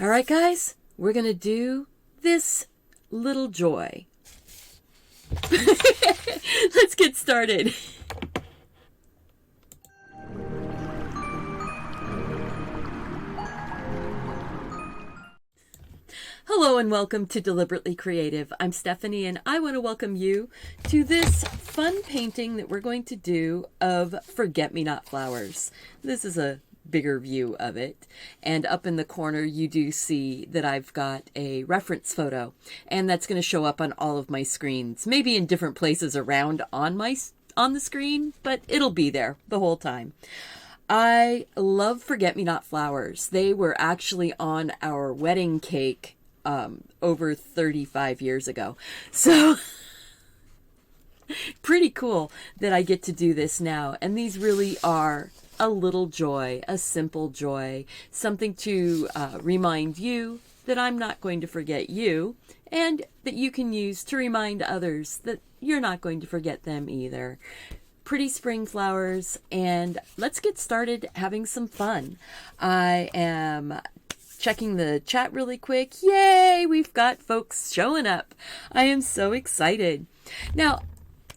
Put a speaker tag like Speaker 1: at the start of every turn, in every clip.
Speaker 1: All right, guys, we're going to do this little joy. Let's get started. Hello and welcome to Deliberately Creative. I'm Stephanie and I want to welcome you to this fun painting that we're going to do of Forget-Me-Not flowers. This is a bigger view of it, and up in the corner you do see that I've got a reference photo, and that's going to show up on all of my screens, maybe in different places around on the screen, but it'll be there the whole time. I love Forget-Me-Not flowers. They were actually on our wedding cake over 35 years ago. So pretty cool that I get to do this now. And these really are a little joy, a simple joy, something to remind you that I'm not going to forget you, and that you can use to remind others that you're not going to forget them either. Pretty spring flowers, and let's get started having some fun. I am checking the chat really quick. Yay, we've got folks showing up. I am so excited. Now,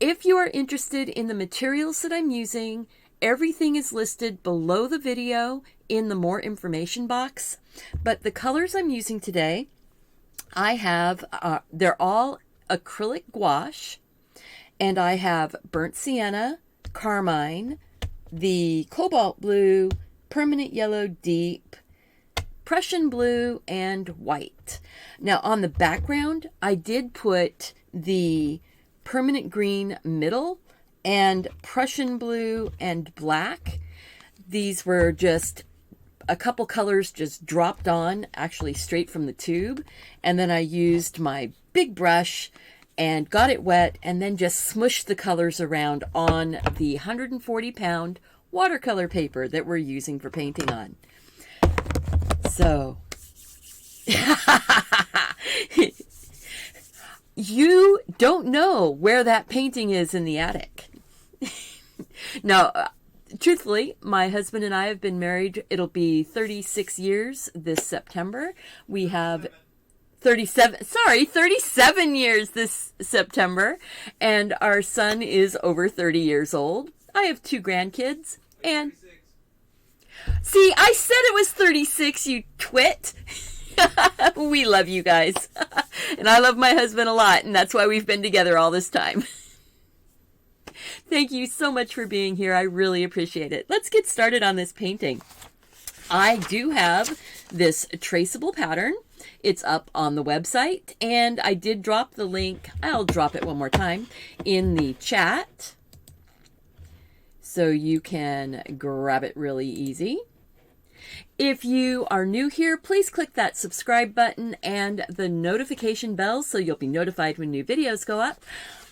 Speaker 1: if you are interested in the materials that I'm using, everything is listed below the video in the more information box. But the colors I'm using today, I have, they're all acrylic gouache, and I have burnt sienna, carmine, the cobalt blue, permanent yellow deep, Prussian blue, and white. Now on the background, I did put the permanent green middle and Prussian blue and black. These were just a couple colors just dropped on, actually straight from the tube. And then I used my big brush and got it wet and then just smushed the colors around on the 140-pound watercolor paper that we're using for painting on. So, you don't know where that painting is in the attic. Now, truthfully, my husband and I have been married. It'll be 36 years this September. We have 37 years this September. And our son is over 30 years old. I have 2 grandkids. And see, I said it was 36, you twit. We love you guys. And I love my husband a lot, and that's why we've been together all this time. Thank you so much for being here. I really appreciate it. Let's get started on this painting. I do have this traceable pattern. It's up on the website, and I did drop the link. I'll drop it one more time in the chat, so you can grab it really easy. If you are new here, please click that subscribe button and the notification bell so you'll be notified when new videos go up.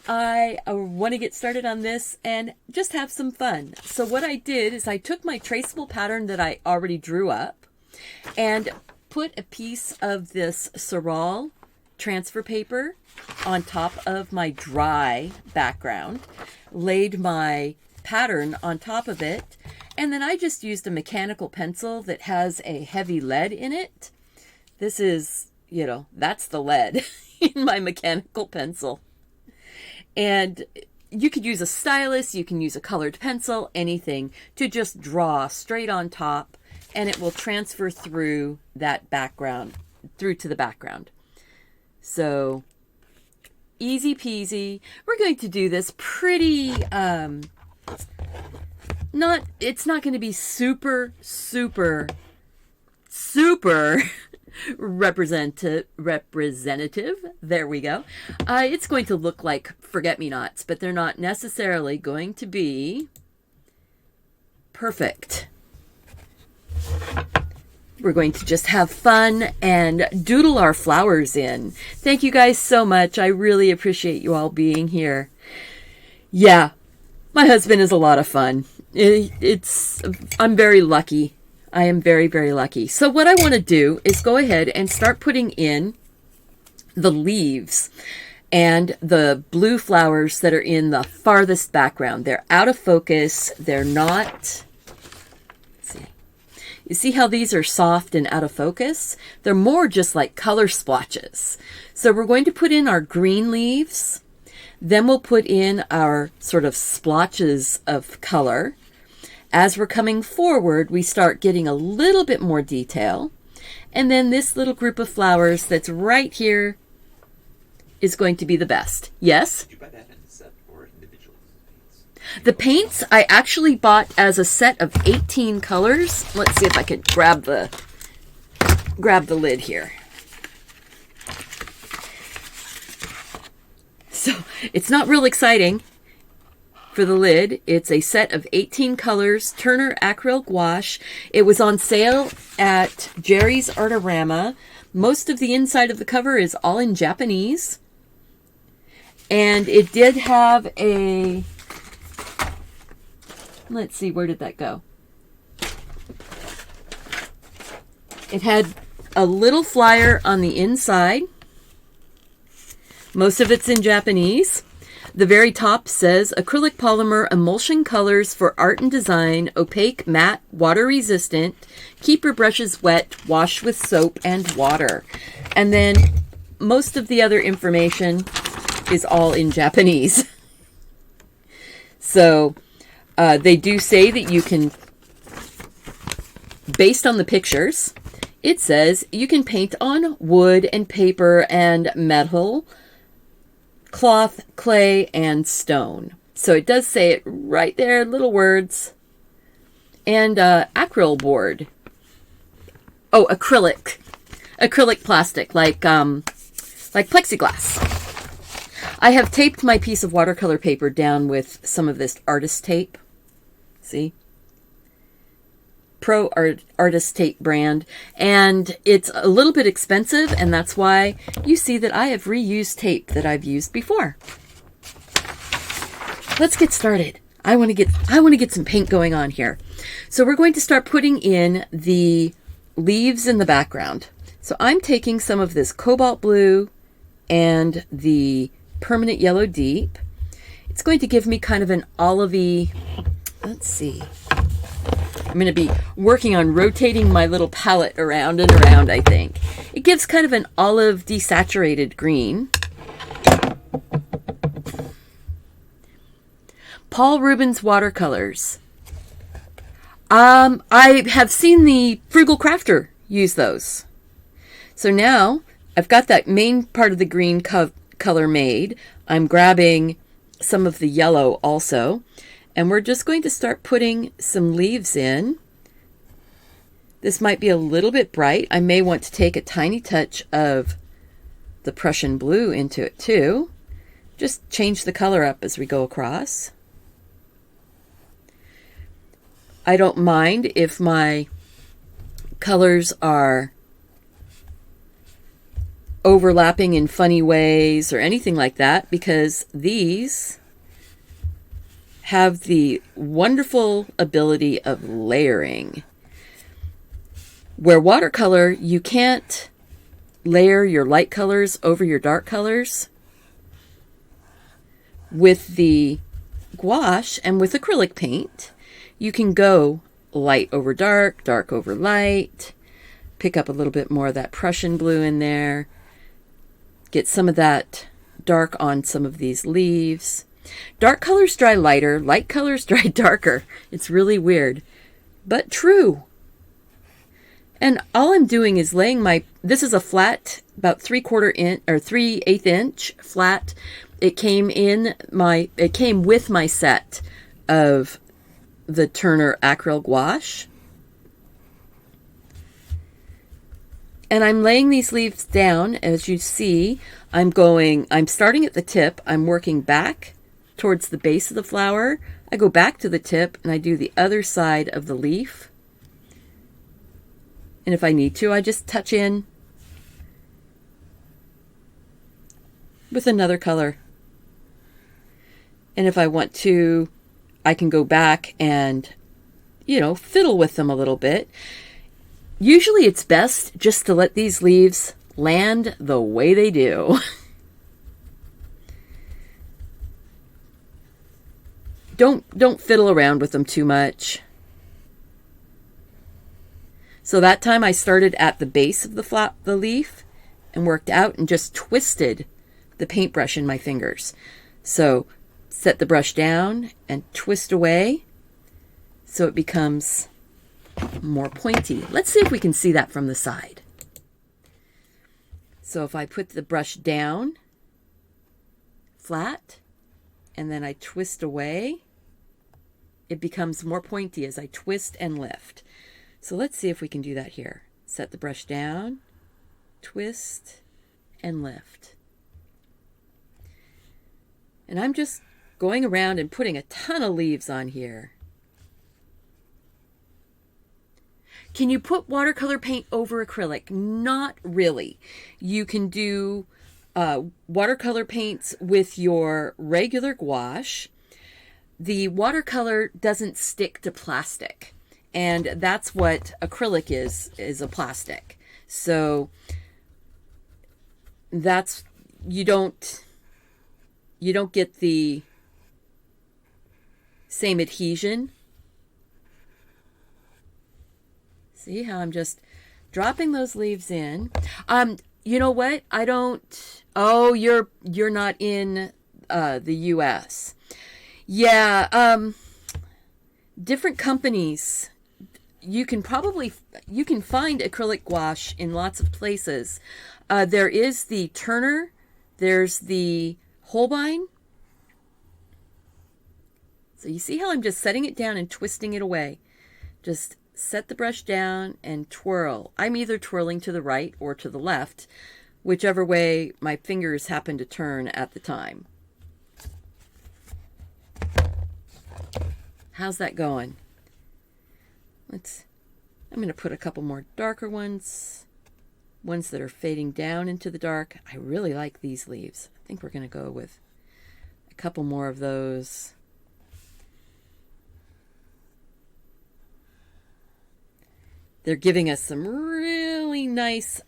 Speaker 1: I want to get started on this and just have some fun. So what I did is I took my traceable pattern that I already drew up and put a piece of this Sorrel transfer paper on top of my dry background, laid my pattern on top of it, and then I just used a mechanical pencil that has a heavy lead in it. This is, that's the lead in my mechanical pencil. And you could use a stylus, you can use a colored pencil, anything, to just draw straight on top, and it will transfer through that background, through to the background. So, easy peasy. We're going to do this pretty, it's not going to be super representative. There we go. It's going to look like Forget-Me-Nots, but they're not necessarily going to be perfect. We're going to just have fun and doodle our flowers in. Thank you guys so much. I really appreciate you all being here. Yeah, my husband is a lot of fun. I'm very lucky. I am very, very lucky. So what I want to do is go ahead and start putting in the leaves and the blue flowers that are in the farthest background. They're out of focus. They're not, let's see. You see how these are soft and out of focus? They're more just like color splotches. So we're going to put in our green leaves. Then we'll put in our sort of splotches of color. As we're coming forward, we start getting a little bit more detail. And then this little group of flowers that's right here is going to be the best. Yes?
Speaker 2: Did you buy that in a set or individual paints?
Speaker 1: The paints I actually bought as a set of 18 colors. Let's see if I can grab the lid here. So it's not real exciting for the lid. It's a set of 18 colors, Turner Acrylic Gouache. It was on sale at Jerry's Artorama. Most of the inside of the cover is all in Japanese. And it did have a, let's see, where did that go? It had a little flyer on the inside. Most of it's in Japanese. The very top says, acrylic polymer emulsion colors for art and design, opaque, matte, water resistant, keep your brushes wet, wash with soap and water. And then most of the other information is all in Japanese. So they do say that you can, based on the pictures, it says you can paint on wood and paper and metal, cloth, clay, and stone. So it does say it right there, little words. And acryl board. Oh, acrylic. Acrylic plastic, like plexiglass. I have taped my piece of watercolor paper down with some of this artist tape. See? Pro Artist Tape brand, and it's a little bit expensive, and that's why you see that I have reused tape that I've used before. Let's get started. I want to get some paint going on here. So we're going to start putting in the leaves in the background. So I'm taking some of this cobalt blue and the permanent yellow deep. It's going to give me kind of an olivey, let's see. I'm going to be working on rotating my little palette around and around, I think. It gives kind of an olive desaturated green. Paul Rubens watercolors. I have seen the Frugal Crafter use those. So now I've got that main part of the green color made. I'm grabbing some of the yellow also. And we're just going to start putting some leaves in. This might be a little bit bright. I may want to take a tiny touch of the Prussian blue into it too. Just change the color up as we go across. I don't mind if my colors are overlapping in funny ways or anything like that, because these have the wonderful ability of layering. Where watercolor, you can't layer your light colors over your dark colors. With the gouache and with acrylic paint, you can go light over dark, dark over light, pick up a little bit more of that Prussian blue in there, get some of that dark on some of these leaves. Dark colors dry lighter, light colors dry darker. It's really weird, but true. And all I'm doing is laying this is a flat, about 3/4 inch or 3/8 inch flat. It came with my set of the Turner Acrylic Gouache. And I'm laying these leaves down. As you see, I'm starting at the tip. I'm working back towards the base of the flower. I go back to the tip and I do the other side of the leaf. And if I need to, I just touch in with another color. And if I want to, I can go back and, fiddle with them a little bit. Usually it's best just to let these leaves land the way they do. Don't fiddle around with them too much. So that time I started at the base of the leaf and worked out and just twisted the paintbrush in my fingers. So set the brush down and twist away so it becomes more pointy. Let's see if we can see that from the side. So if I put the brush down flat and then I twist away, it becomes more pointy as I twist and lift. So let's see if we can do that here. Set the brush down, twist, and lift. And I'm just going around and putting a ton of leaves on here. Can you put watercolor paint over acrylic? Not really. You can do watercolor paints with your regular gouache. The watercolor doesn't stick to plastic, and that's what acrylic is a plastic. So that's you don't get the same adhesion. See how I'm just dropping those leaves in. You know what? I don't. Oh, you're not in the U.S. Yeah. Different companies. You can find acrylic gouache in lots of places. There is the Turner. There's the Holbein. So you see how I'm just setting it down and twisting it away. Just set the brush down and twirl. I'm either twirling to the right or to the left, whichever way my fingers happen to turn at the time. How's that going? I'm going to put a couple more darker ones that are fading down into the dark. I really like these leaves. I think we're going to go with a couple more of those. They're giving us some really nice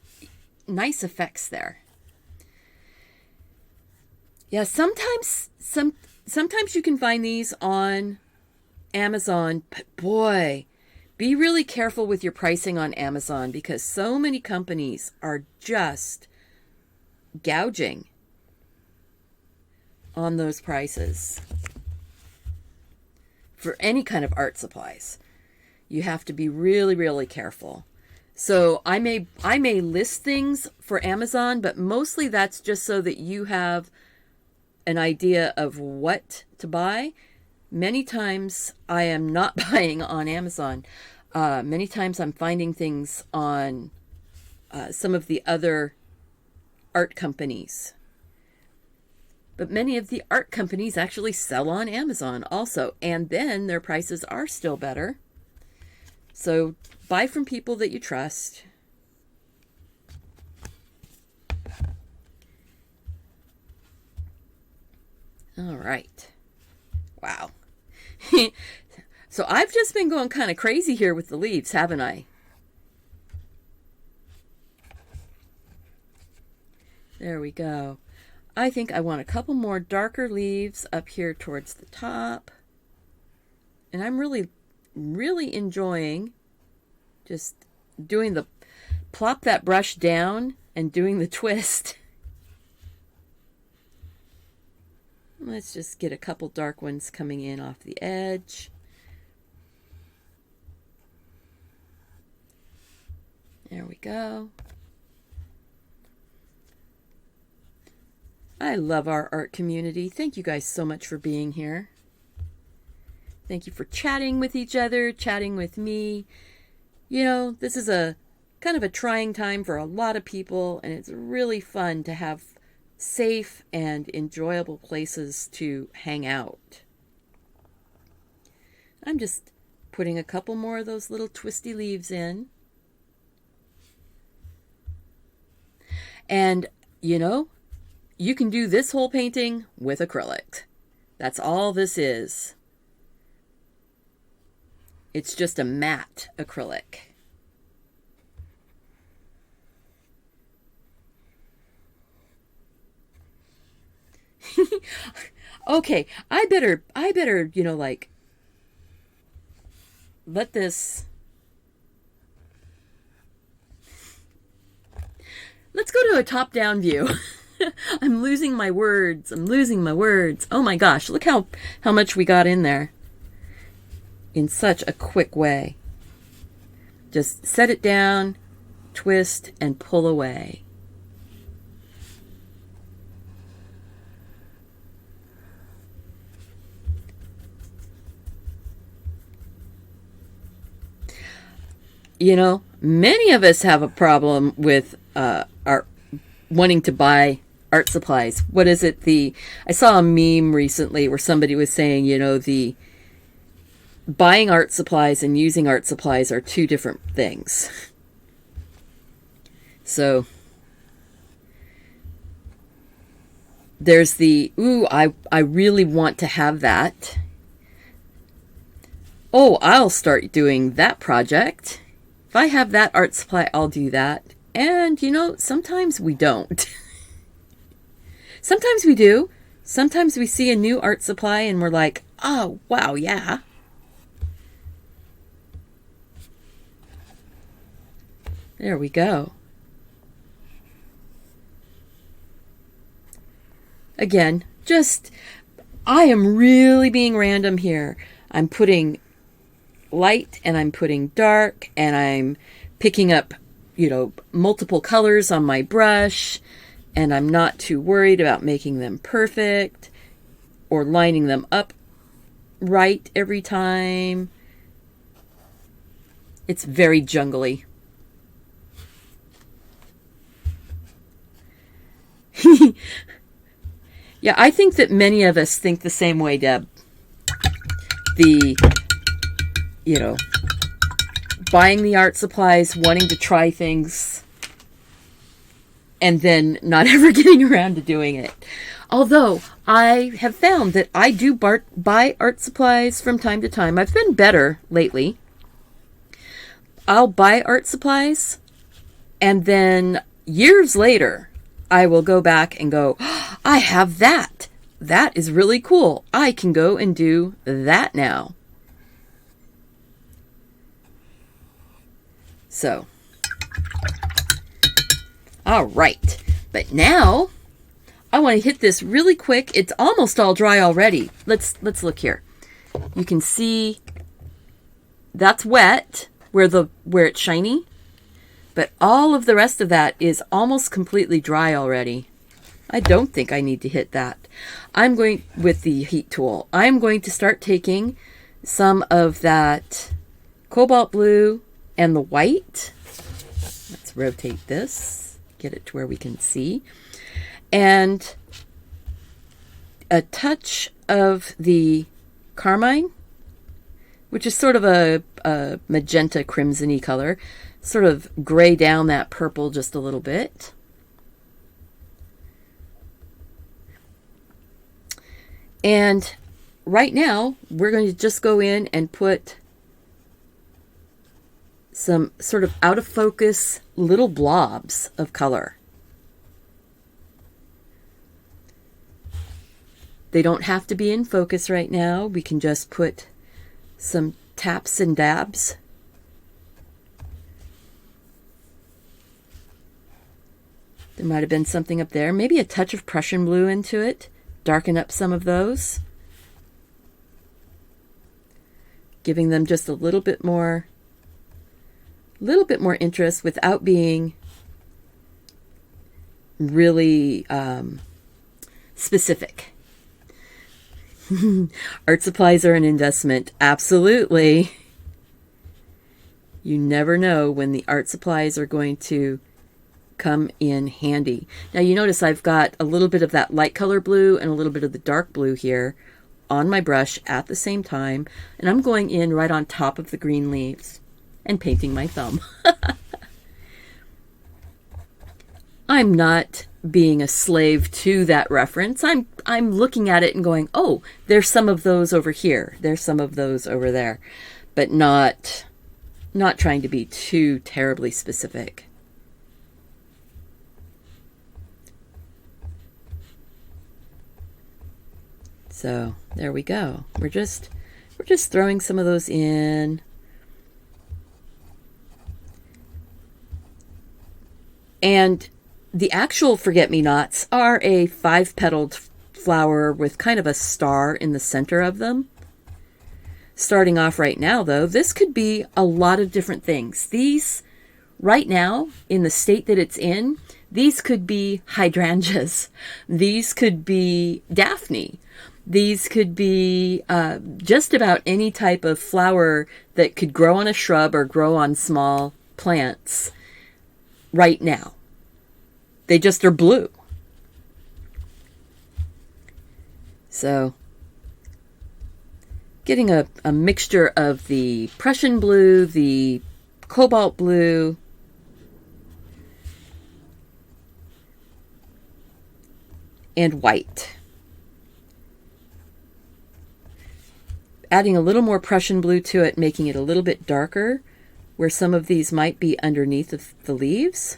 Speaker 1: effects there. Yeah, sometimes you can find these on Amazon, but boy, be really careful with your pricing on Amazon because so many companies are just gouging on those prices for any kind of art supplies. You have to be really, really careful. So I may list things for Amazon, but mostly that's just so that you have an idea of what to buy. Many times I am not buying on Amazon. Many times I'm finding things on some of the other art companies. But many of the art companies actually sell on Amazon also, and then their prices are still better. So buy from people that you trust. All right. Wow. So I've just been going kind of crazy here with the leaves, haven't I? There we go. I think I want a couple more darker leaves up here towards the top. And I'm really enjoying just doing the plop that brush down and doing the twist. Let's just get a couple dark ones coming in off the edge. There we go. I love our art community. Thank you guys so much for being here. Thank you for chatting with each other, chatting with me. You know, this is a kind of a trying time for a lot of people, and it's really fun to have safe and enjoyable places to hang out. I'm just putting a couple more of those little twisty leaves in. And, you know, you can do this whole painting with acrylic. That's all this is. It's just a matte acrylic. Okay, I better, you know, like, let this let's go to a top-down view. I'm losing my words. I'm losing my words. Oh my gosh, look how much we got in there in such a quick way. Just set it down, twist, and pull away. You know, many of us have a problem with our wanting to buy art supplies. What is it? I saw a meme recently where somebody was saying, you know, the buying art supplies and using art supplies are two different things. So there's the, ooh, I really want to have that. Oh, I'll start doing that project. If I have that art supply, I'll do that. And, you know, sometimes we don't. Sometimes we do. Sometimes we see a new art supply and we're like, oh, wow, yeah. There we go. Again, I am really being random here. I'm putting light and I'm putting dark and I'm picking up, you know, multiple colors on my brush, and I'm not too worried about making them perfect or lining them up right every time. It's very jungly. Yeah, I think that many of us think the same way, Deb. You know, buying the art supplies, wanting to try things, and then not ever getting around to doing it. Although I have found that I do buy art supplies from time to time. I've been better lately. I'll buy art supplies, and then years later, I will go back and go, oh, I have that. That is really cool. I can go and do that now. So, all right. But now I want to hit this really quick. It's almost all dry already. Let's look here. You can see that's wet where it's shiny. But all of the rest of that is almost completely dry already. I don't think I need to hit that. I'm going, with the heat tool, I'm going to start taking some of that cobalt blue and the white. Let's rotate this, get it to where we can see. And a touch of the carmine, which is sort of a magenta crimson-y color. Sort of gray down that purple just a little bit. And right now, we're going to just go in and put some sort of out of focus little blobs of color. They don't have to be in focus right now. We can just put some taps and dabs. There might have been something up there. Maybe a touch of Prussian blue into it. Darken up some of those. Giving them just a little bit more interest without being really specific. Art supplies are an investment. Absolutely. You never know when the art supplies are going to come in handy. Now you notice I've got a little bit of that light color blue and a little bit of the dark blue here on my brush at the same time, and I'm going in right on top of the green leaves and painting my thumb. I'm not being a slave to that reference. I'm looking at it and going, oh, there's some of those over here. There's some of those over there. But not trying to be too terribly specific. So there we go. We're just throwing some of those in. And the actual forget-me-nots are a 5-petaled flower with kind of a star in the center of them. Starting off right now, though, this could be a lot of different things. These, right now, in the state that it's in, these could be hydrangeas. These could be Daphne. These could be just about any type of flower that could grow on a shrub or grow on small plants right now. They just are blue. So, getting a mixture of the Prussian blue, the cobalt blue, and white. Adding a little more Prussian blue to it, making it a little bit darker, where some of these might be underneath of the leaves.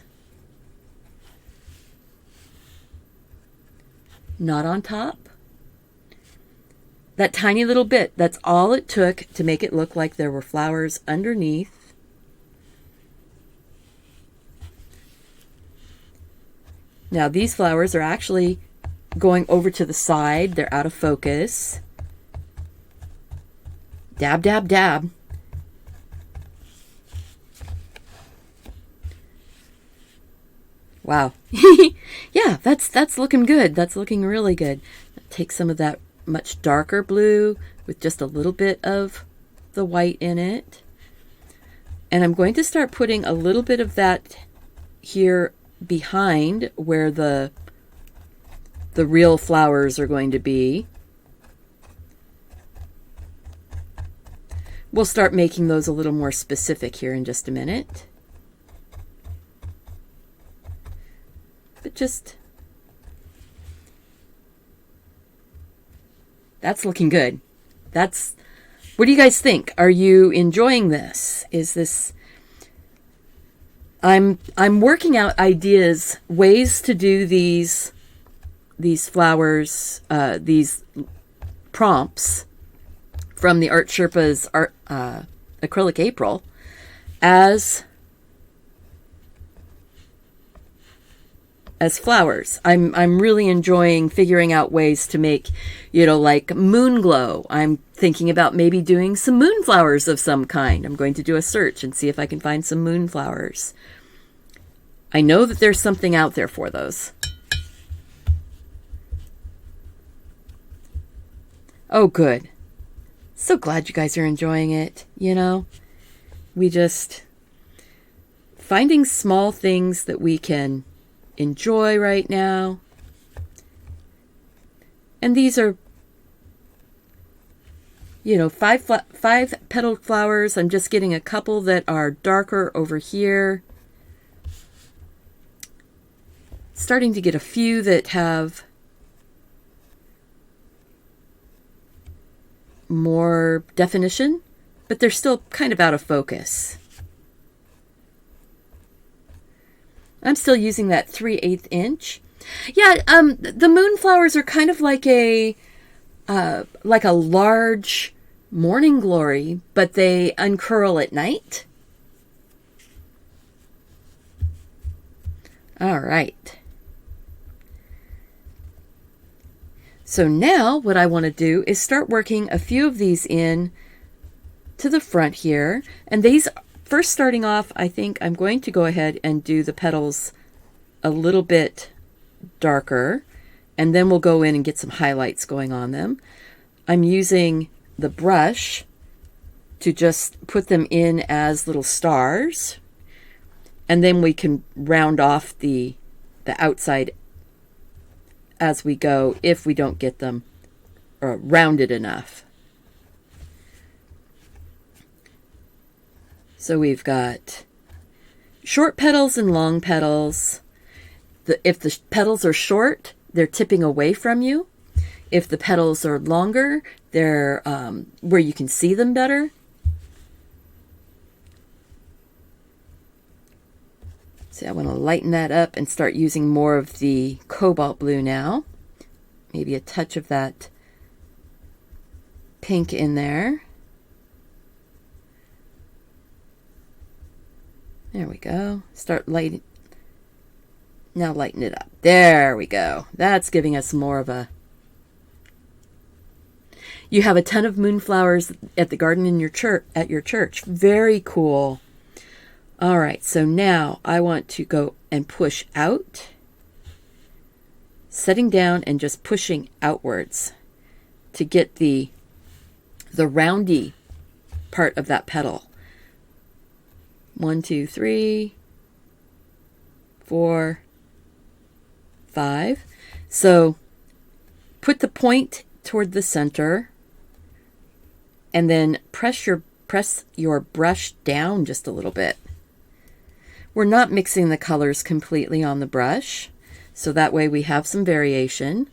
Speaker 1: Not on top. That tiny little bit, that's all it took to make it look like there were flowers underneath. Now these flowers are actually going over to the side. They're out of focus. Dab, dab, dab. Wow. Yeah, that's looking good. That's looking really good. Take some of that much darker blue with just a little bit of the white in it. And I'm going to start putting a little bit of that here behind where the real flowers are going to be. We'll start making those a little more specific here in just a minute. But just, that's looking good. What do you guys think? Are you enjoying this? Is this, I'm working out ideas, ways to do these flowers, these prompts from the Art Sherpa's Acrylic April as flowers. I'm really enjoying figuring out ways to make, like moon glow. I'm thinking about maybe doing some moonflowers of some kind. I'm going to do a search and see if I can find some moonflowers. I know that there's something out there for those. Oh, good. So glad you guys are enjoying it. We just finding small things that we can enjoy right now. And these are, 5-petaled flowers. I'm just getting a couple that are darker over here. Starting to get a few that have more definition, but they're still kind of out of focus. I'm still using that 3/8 inch. Yeah, the moonflowers are kind of like a large morning glory, but they uncurl at night. All right. So now what I want to do is start working a few of these in to the front here. And these, first starting off, I think I'm going to go ahead and do the petals a little bit darker. And then we'll go in and get some highlights going on them. I'm using the brush to just put them in as little stars. And then we can round off the outside as we go if we don't get them rounded enough. So we've got short petals and long petals. If the petals are short, they're tipping away from you. If the petals are longer, they're where you can see them better. So I want to lighten that up and start using more of the cobalt blue now. Maybe a touch of that pink in there. There we go. Start Now lighten it up. There we go. That's giving us more of a... You have a ton of moonflowers at the garden in your church, at your church. Very cool. All right, so now I want to go and push out, setting down and just pushing outwards to get the roundy part of that petal. 1, 2, 3, 4, 5. So put the point toward the center and then press your brush down just a little bit. We're not mixing the colors completely on the brush, so that way we have some variation.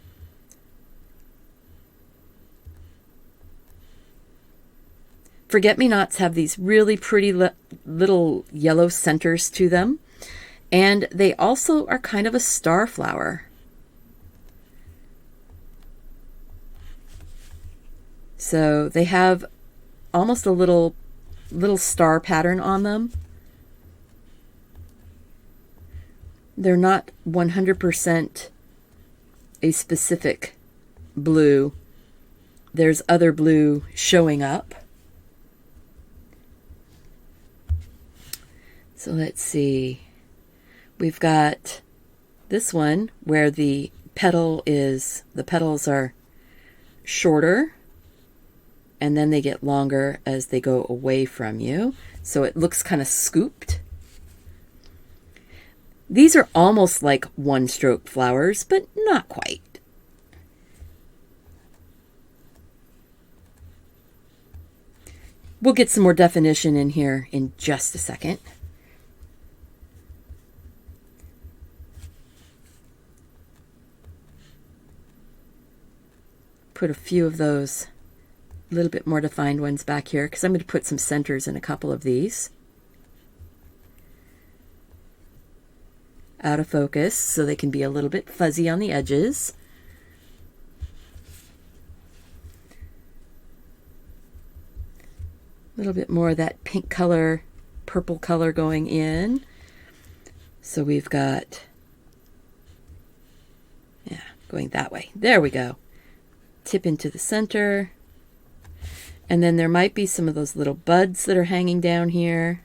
Speaker 1: Forget-me-nots have these really pretty little yellow centers to them, and they also are kind of a star flower. So they have almost a little star pattern on them. They're not 100% a specific blue. There's other blue showing up. So let's see. We've got this one where the petals are shorter and then they get longer as they go away from you. So it looks kind of scooped. These are almost like one-stroke flowers, but not quite. We'll get some more definition in here in just a second. Put a few of those a little bit more defined ones back here because I'm going to put some centers in a couple of these. Out of focus so they can be a little bit fuzzy on the edges. A little bit more of that pink color, purple color going in. So we've got, yeah, going that way. There we go. Tip into the center. And then there might be some of those little buds that are hanging down here.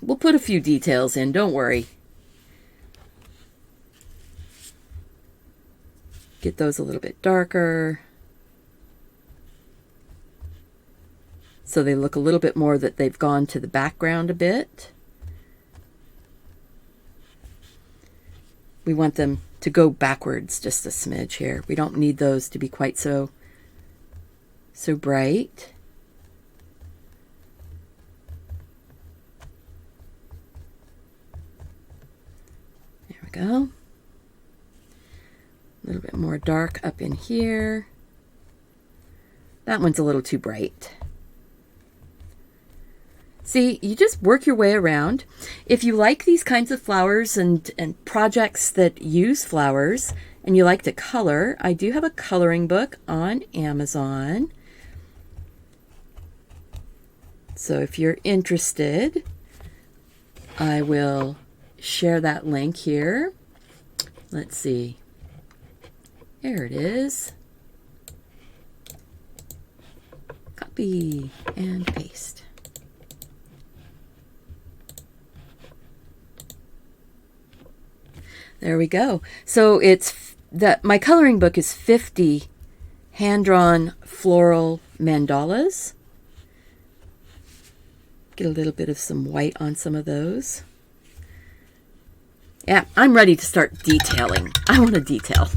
Speaker 1: We'll put a few details in, don't worry. Get those a little bit darker. So they look a little bit more that they've gone to the background a bit. We want them to go backwards just a smidge here. We don't need those to be quite so bright. There we go. A little bit more dark up in here. That one's a little too bright. See, you just work your way around. If you like these kinds of flowers and projects that use flowers and you like to color, I do have a coloring book on Amazon. So if you're interested, I will share that link here. Let's see. There it is. Copy and paste. There we go. So it's my coloring book is 50 hand-drawn floral mandalas. Get a little bit of some white on some of those. Yeah, I'm ready to start detailing. I want to detail.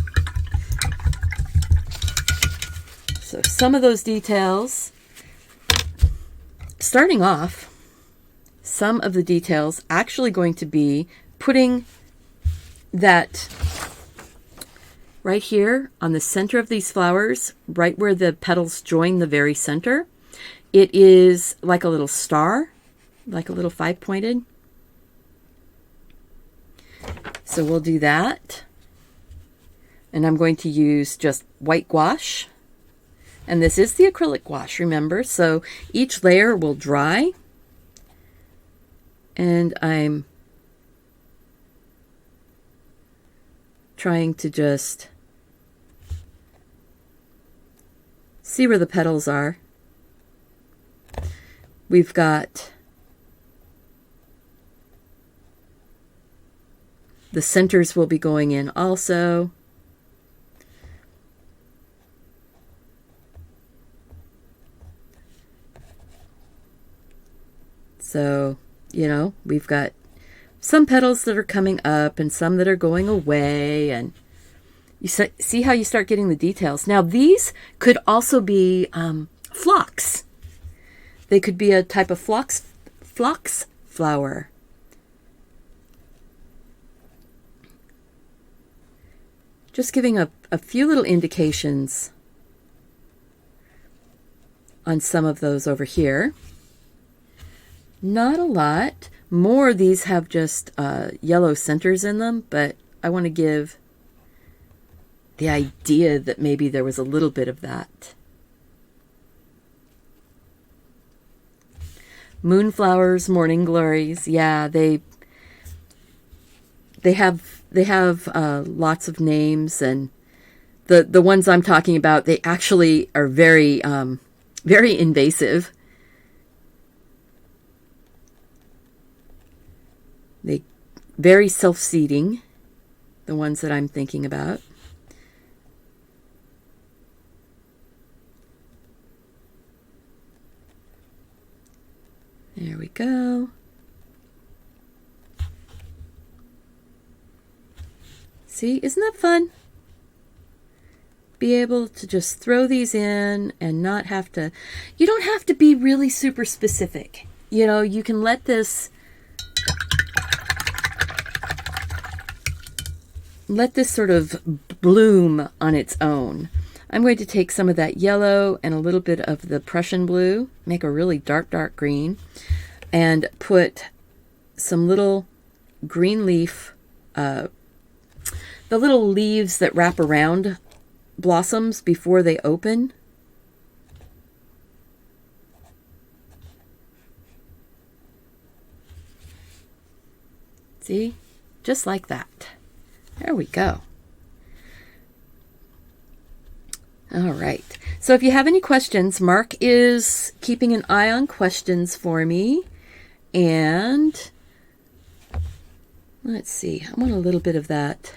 Speaker 1: So some of those details, starting off, some of the details actually going to be putting that right here on the center of these flowers, right where the petals join the very center. It is like a little star, like a little 5-pointed. So we'll do that. And I'm going to use just white gouache. And this is the acrylic gouache, remember? So each layer will dry. And I'm trying to just see where the petals are. We've got the centers will be going in also. So, you know, we've got some petals that are coming up and some that are going away, and you see how you start getting the details. Now, these could also be phlox. They could be a type of phlox flower. Just giving a few little indications on some of those over here. Not a lot. More of these have just yellow centers in them, but I want to give the idea that maybe there was a little bit of that. Moonflowers, morning glories, yeah, they have lots of names, and the ones I'm talking about, they actually are very very invasive. They very self-seeding, the ones that I'm thinking about. There we go. See, isn't that fun? Be able to just throw these in and not have to, you don't have to be really super specific. You know, you can let this sort of bloom on its own. I'm going to take some of that yellow and a little bit of the Prussian blue, make a really dark green, and put some little green leaf, the little leaves that wrap around blossoms before they open. See? Just like that. There we go. All right. So if you have any questions, Mark is keeping an eye on questions for me. And let's see. I want a little bit of that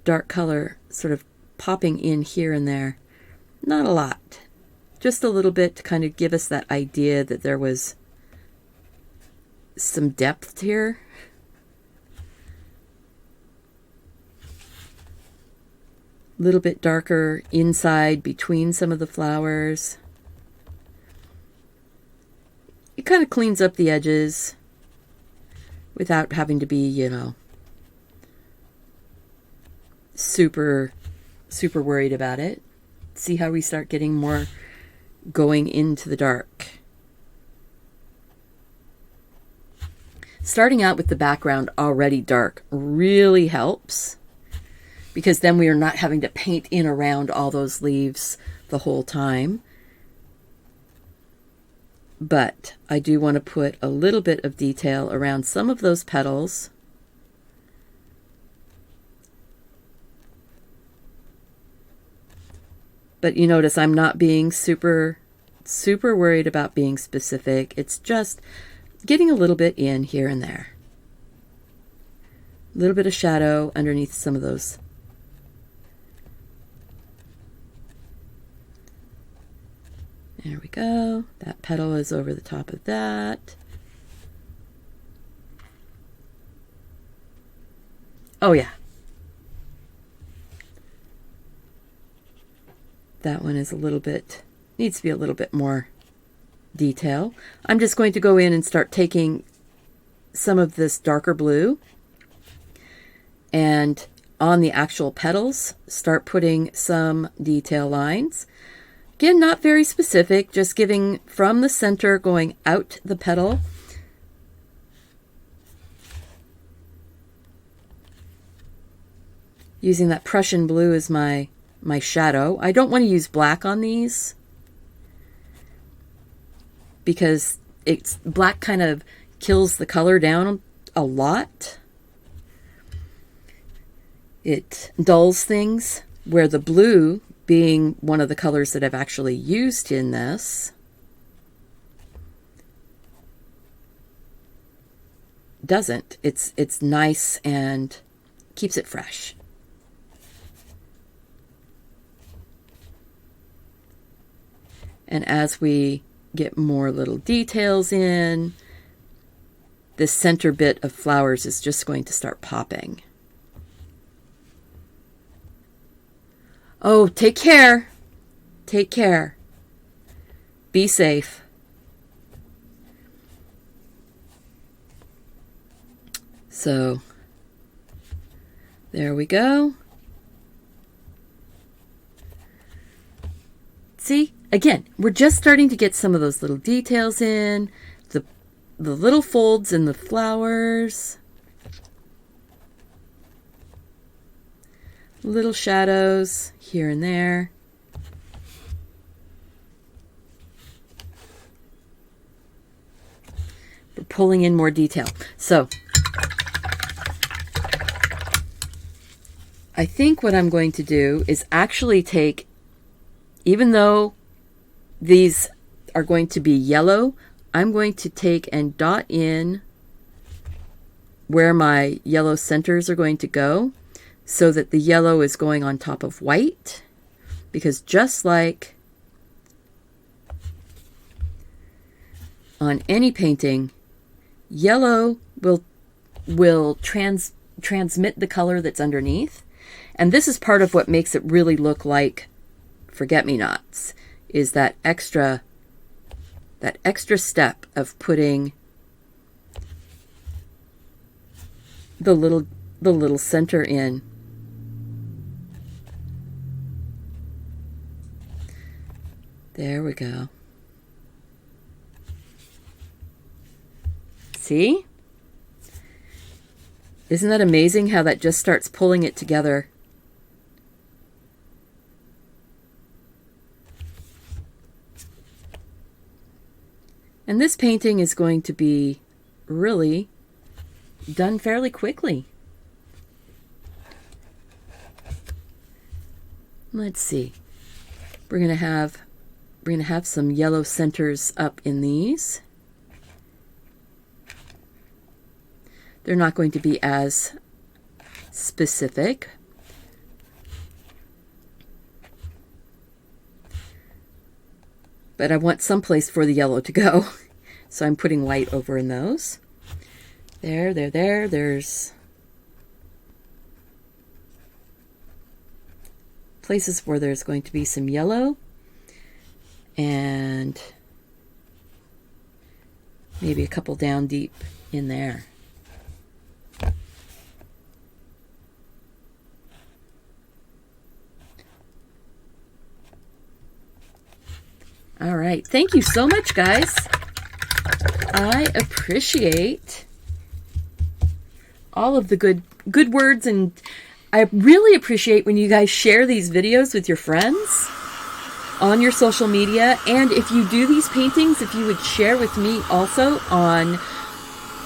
Speaker 1: dark color sort of popping in here and there. Not a lot. Just a little bit to kind of give us that idea that there was some depth here. A little bit darker inside between some of the flowers. It kind of cleans up the edges without having to be, you know, super worried about it. See how we start getting more going into the dark. Starting out with the background already dark really helps, because then we are not having to paint in around all those leaves the whole time. But I do want to put a little bit of detail around some of those petals. But you notice I'm not being super worried about being specific. It's just getting a little bit in here and there. A little bit of shadow underneath some of those. There we go. That petal is over the top of that. Oh yeah. That one is a little bit, needs to be a little bit more detail. I'm just going to go in and start taking some of this darker blue and on the actual petals, start putting some detail lines. Again, not very specific, just giving from the center going out the petal. Using that Prussian blue as my shadow. I don't want to use black on these because black kind of kills the color down a lot. it dulls things, where the blue, being one of the colors that I've actually used in this, doesn't. It's nice and keeps it fresh. And as we get more little details in, this center bit of flowers is just going to start popping. Oh, take care. Take care. Be safe. So, there we go. See, again, we're just starting to get some of those little details in, the little folds in the flowers, little shadows here and there. We're pulling in more detail. So, I think what I'm going to do is actually take, even though these are going to be yellow, I'm going to take and dot in where my yellow centers are going to go so that the yellow is going on top of white, because just like on any painting, yellow will transmit the color that's underneath. And this is part of what makes it really look like forget-me-nots, is that extra step of putting the little center in. There we go. See? Isn't that amazing how that just starts pulling it together? And this painting is going to be really done fairly quickly. Let's see. We're going to have some yellow centers up in these. They're not going to be as specific. But I want some place for the yellow to go. So I'm putting white over in those. There's places where there's going to be some yellow. And maybe a couple down deep in there. All right. Thank you so much, guys. I appreciate all of the good words, and I really appreciate when you guys share these videos with your friends on your social media. And if you do these paintings, if you would share with me also on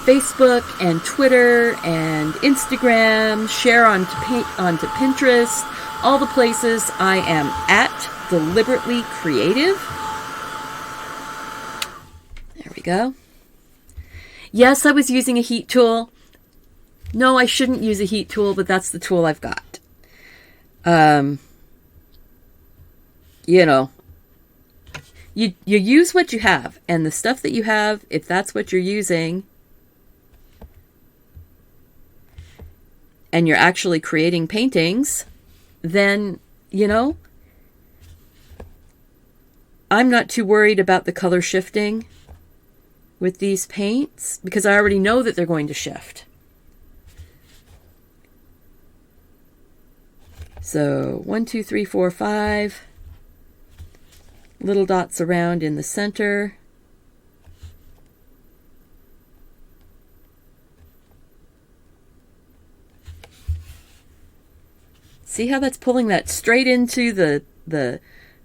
Speaker 1: Facebook and Twitter and Instagram, share onto Pinterest, all the places I am at Deliberately Creative. There we go. Yes, I was using a heat tool. No, I shouldn't use a heat tool, but that's the tool I've got. You know, you use what you have, and the stuff that you have, if that's what you're using, and you're actually creating paintings, then, you know, I'm not too worried about the color shifting with these paints, because I already know that they're going to shift. So 1, 2, 3, 4, 5 little dots around in the center. See how that's pulling that straight into the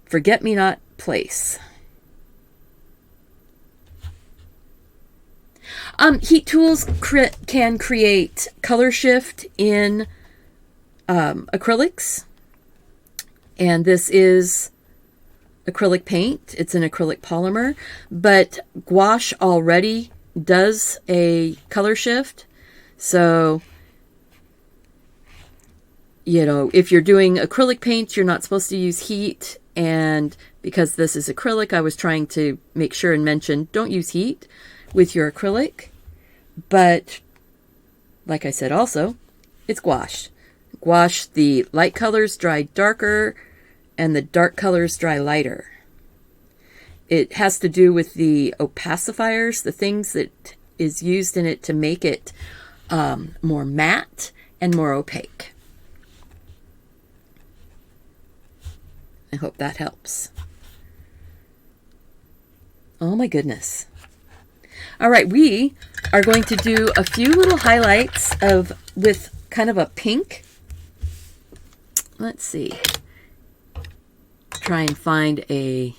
Speaker 1: forget-me-not place. Heat tools can create color shift in acrylics, and this is acrylic paint. It's an acrylic polymer, but gouache already does a color shift. So, you know, if you're doing acrylic paints, you're not supposed to use heat. And because this is acrylic, I was trying to make sure and mention, don't use heat with your acrylic. But like I said also, it's gouache. Gouache, the light colors dry darker and the dark colors dry lighter. It has to do with the opacifiers, the things that is used in it to make it more matte and more opaque. I hope that helps. Oh my goodness. All right, we are going to do a few little highlights with kind of a pink. Let's see. Try and find a...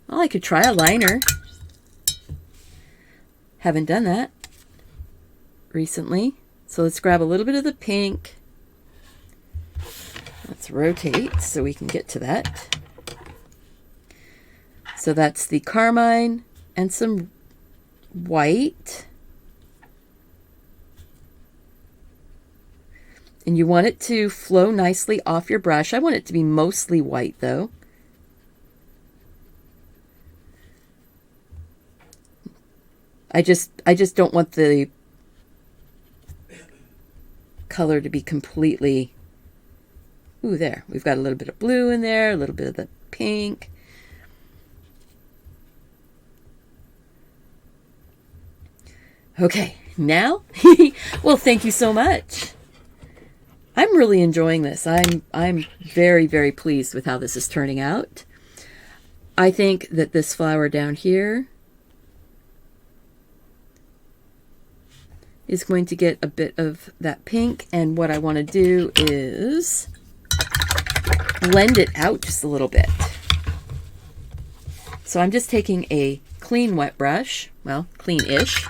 Speaker 1: Well, I could try a liner. Haven't done that recently. So let's grab a little bit of the pink. Let's rotate so we can get to that. So that's the carmine and some white. And you want it to flow nicely off your brush. I want it to be mostly white though. I just don't want the color to be completely... Ooh, there. We've got a little bit of blue in there, a little bit of the pink. Okay, now, well, thank you so much. I'm really enjoying this. I'm very, very pleased with how this is turning out. I think that this flower down here is going to get a bit of that pink, and what I want to do is blend it out just a little bit. So I'm just taking a clean wet brush, well, clean-ish,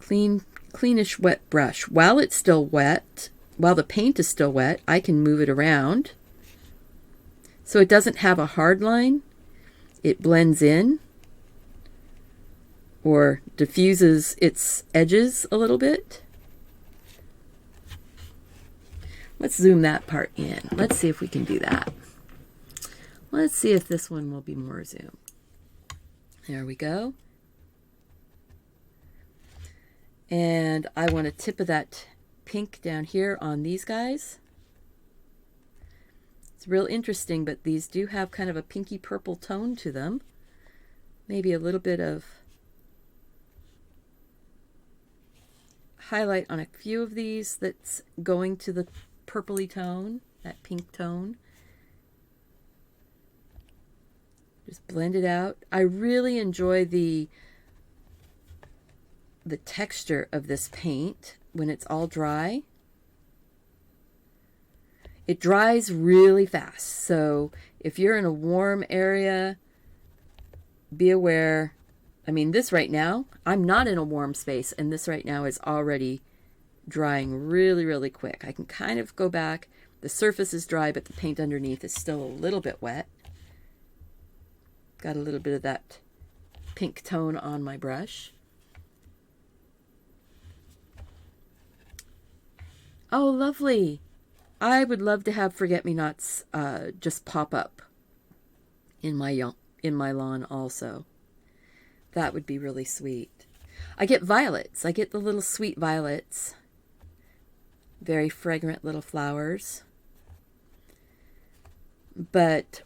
Speaker 1: cleanish wet brush. While it's still wet, while the paint is still wet, I can move it around so it doesn't have a hard line. It blends in or diffuses its edges a little bit. Let's zoom that part in. Let's see if we can do that. Let's see if this one will be more zoom. There we go. And I want a tip of that pink down here on these guys. It's real interesting, but these do have kind of a pinky purple tone to them. Maybe a little bit of highlight on a few of these that's going to the purpley tone, that pink tone. Just blend it out. I really enjoy the texture of this paint when it's all dry. It dries really fast, so if you're in a warm area, be aware. I mean, this right now, I'm not in a warm space, and this right now is already drying really, really quick. I can kind of go back. The surface is dry, but the paint underneath is still a little bit wet. Got a little bit of that pink tone on my brush. Oh, lovely. I would love to have forget-me-nots just pop up in my lawn also. That would be really sweet. I get violets. I get the little sweet violets. Very fragrant little flowers. But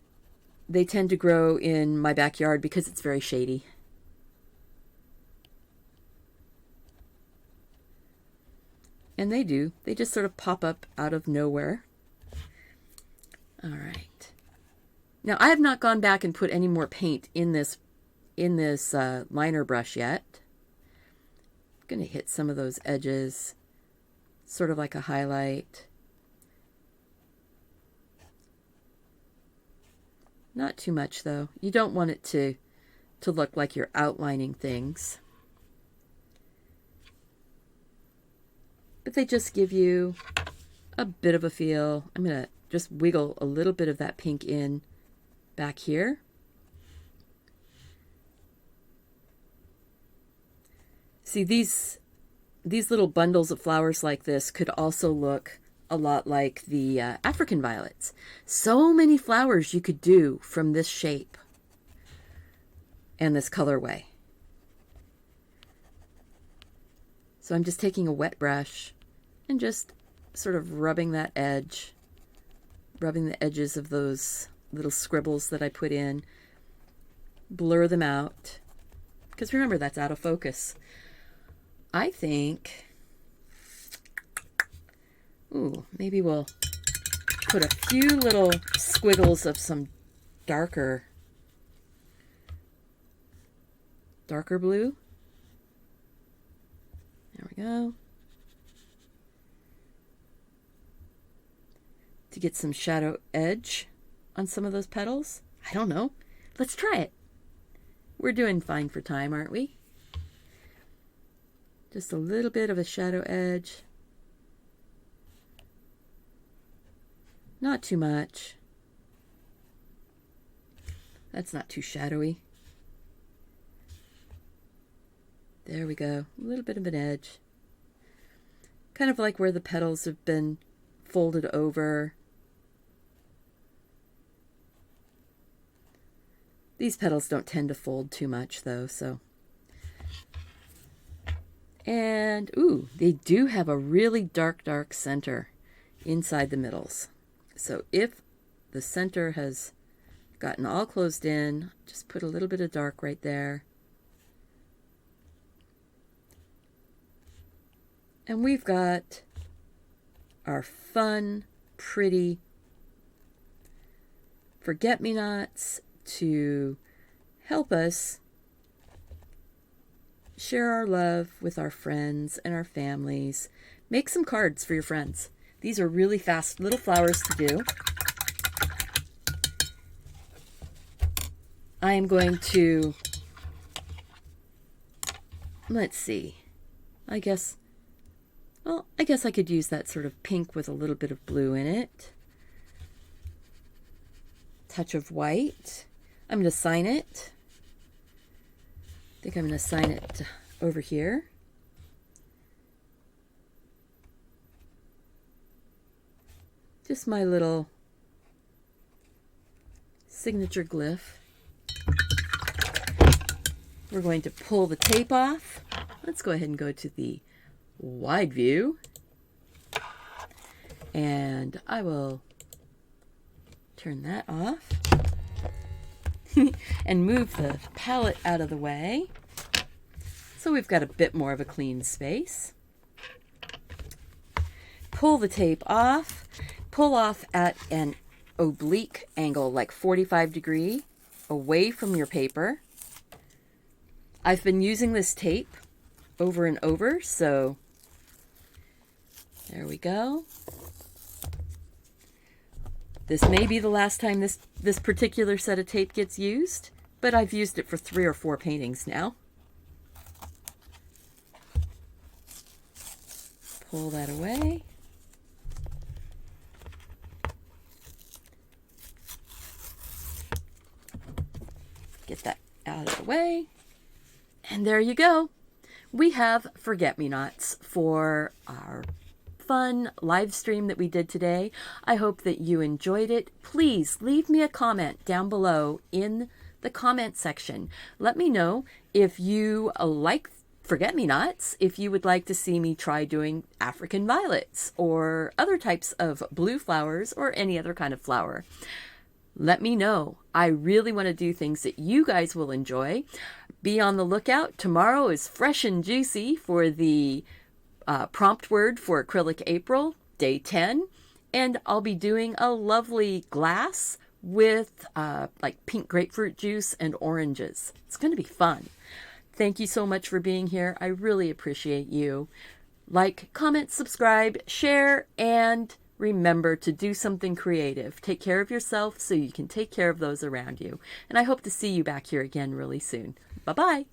Speaker 1: they tend to grow in my backyard because it's very shady. And they do. They just sort of pop up out of nowhere. All right. Now, I have not gone back and put any more paint in this liner brush yet. I'm going to hit some of those edges, sort of like a highlight. Not too much, though. You don't want it to look like you're outlining things. but they just give you a bit of a feel. I'm going to just wiggle a little bit of that pink in back here. See, these little bundles of flowers like this could also look a lot like the African violets. So many flowers you could do from this shape and this colorway. So I'm just taking a wet brush and just sort of rubbing that edge, rubbing the edges of those little scribbles that I put in, blur them out, because remember, that's out of focus. I think, maybe we'll put a few little squiggles of some darker blue. There we go. To get some shadow edge on some of those petals. I don't know. Let's try it. We're doing fine for time, aren't we? Just a little bit of a shadow edge. Not too much. That's not too shadowy. There we go. A little bit of an edge. Kind of like where the petals have been folded over. These petals don't tend to fold too much though, so. And, they do have a really dark center inside the middles. So if the center has gotten all closed in, just put a little bit of dark right there. And we've got our fun, pretty forget-me-nots to help us share our love with our friends and our families. Make some cards for your friends. These are really fast little flowers to do. I am going to, let's see, I guess I could use that sort of pink with a little bit of blue in it. Touch of white. I'm going to sign it. I think I'm going to sign it over here. Just my little signature glyph. We're going to pull the tape off. Let's go ahead and go to the wide view. And I will turn that off and move the palette out of the way. So we've got a bit more of a clean space. Pull the tape off. Pull off at an oblique angle, like 45 degree, away from your paper. I've been using this tape over and over, so there we go. This may be the last time this particular set of tape gets used, but I've used it for 3 or 4 paintings now. Pull that away. Get that out of the way. And there you go. We have forget-me-nots for our fun live stream that we did today. I hope that you enjoyed it. Please leave me a comment down below in the comment section. Let me know if you like forget-me-nots, if you would like to see me try doing African violets or other types of blue flowers or any other kind of flower. Let me know. I really want to do things that you guys will enjoy. Be on the lookout. Tomorrow is fresh and juicy for the prompt word for Acrylic April, day 10. And I'll be doing a lovely glass with like pink grapefruit juice and oranges. It's going to be fun. Thank you so much for being here. I really appreciate you. Like, comment, subscribe, share, and remember to do something creative. Take care of yourself so you can take care of those around you. And I hope to see you back here again really soon. Bye-bye.